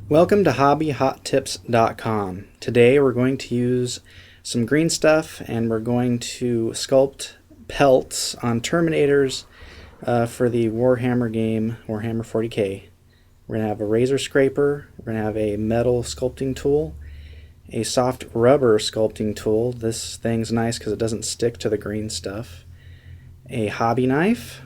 Welcome to hobbyhottips.com. Today we're going to use some green stuff and we're going to sculpt pelts on Terminators for the Warhammer game, Warhammer 40k. We're going to have a razor scraper, we're going to have a metal sculpting tool, a soft rubber sculpting tool. This thing's nice because it doesn't stick to the green stuff. A hobby knife,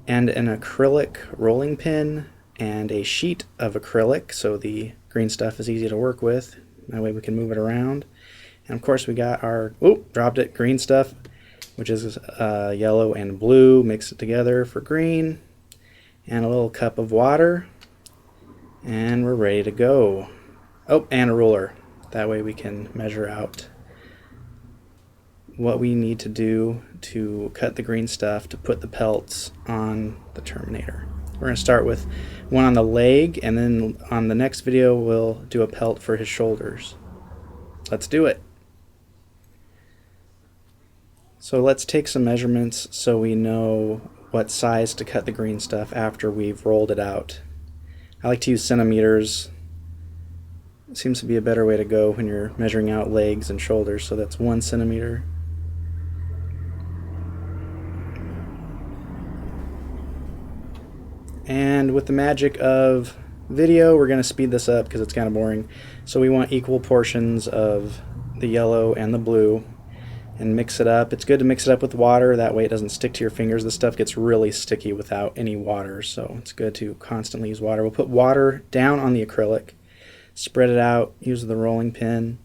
and an acrylic rolling pin, and a sheet of acrylic so the green stuff is easy to work with. That way we can move it around. And of course we got our, dropped it, green stuff, which is yellow and blue. Mix it together for green. And a little cup of water. And we're ready to go. Oh, and a ruler. That way we can measure out what we need to do to cut the green stuff to put the pelts on the Terminator. We're going to start with one on the leg, and then on the next video we'll do a pelt for his shoulders. Let's do it. So let's take some measurements so we know what size to cut the green stuff after we've rolled it out. I like to use centimeters. It seems to be a better way to go when you're measuring out legs and shoulders. So that's 1 centimeter. And with the magic of video, we're going to speed this up because it's kind of boring. So we want equal portions of the yellow and the blue, and mix it up. It's good to mix it up with water, that way it doesn't stick to your fingers. This stuff gets really sticky without any water, so it's good to constantly use water. We'll put water down on the acrylic, spread it out, use the rolling pin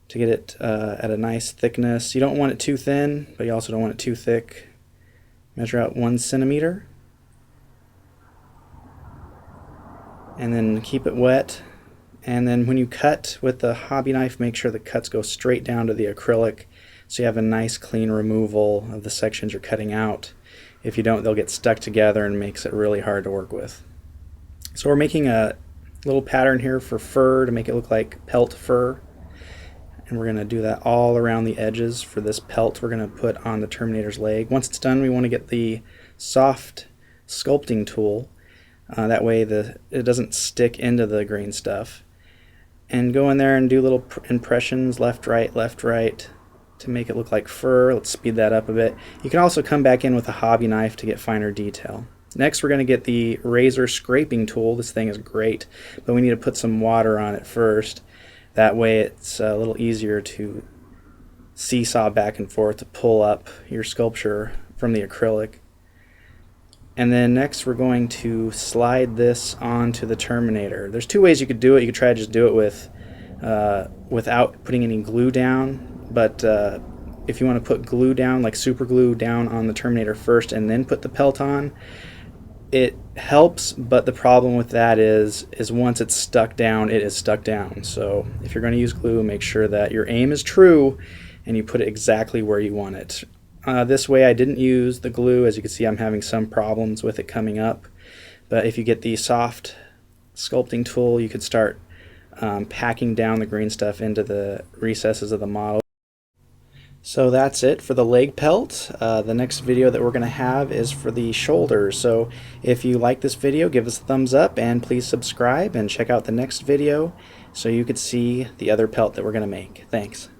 to get it at a nice thickness. You don't want it too thin, but you also don't want it too thick. Measure out 1 centimeter. And then keep it wet. And then when you cut with the hobby knife, make sure the cuts go straight down to the acrylic so you have a nice clean removal of the sections you're cutting out. If you don't, they'll get stuck together and makes it really hard to work with. So we're making a little pattern here for fur to make it look like pelt fur. And we're going to do that all around the edges for this pelt we're going to put on the Terminator's leg. Once it's done, we want to get the soft sculpting tool. That way it doesn't stick into the green stuff. And go in there and do little impressions, left, right, to make it look like fur. Let's speed that up a bit. You can also come back in with a hobby knife to get finer detail. Next we're going to get the razor scraping tool. This thing is great, but we need to put some water on it first. That way it's a little easier to seesaw back and forth to pull up your sculpture from the acrylic. And then next we're going to slide this onto the Terminator. There's 2 ways you could do it. You could try to just do it with without putting any glue down, but if you want to put glue down, like super glue down on the Terminator first and then put the pelt on, it helps, but the problem with that is once it's stuck down, it is stuck down. So if you're going to use glue, make sure that your aim is true and you put it exactly where you want it. This way I didn't use the glue. As you can see, I'm having some problems with it coming up. But if you get the soft sculpting tool, you could start packing down the green stuff into the recesses of the model. So that's it for the leg pelt. The next video that we're going to have is for the shoulders. So if you like this video, give us a thumbs up and please subscribe and check out the next video so you could see the other pelt that we're going to make. Thanks.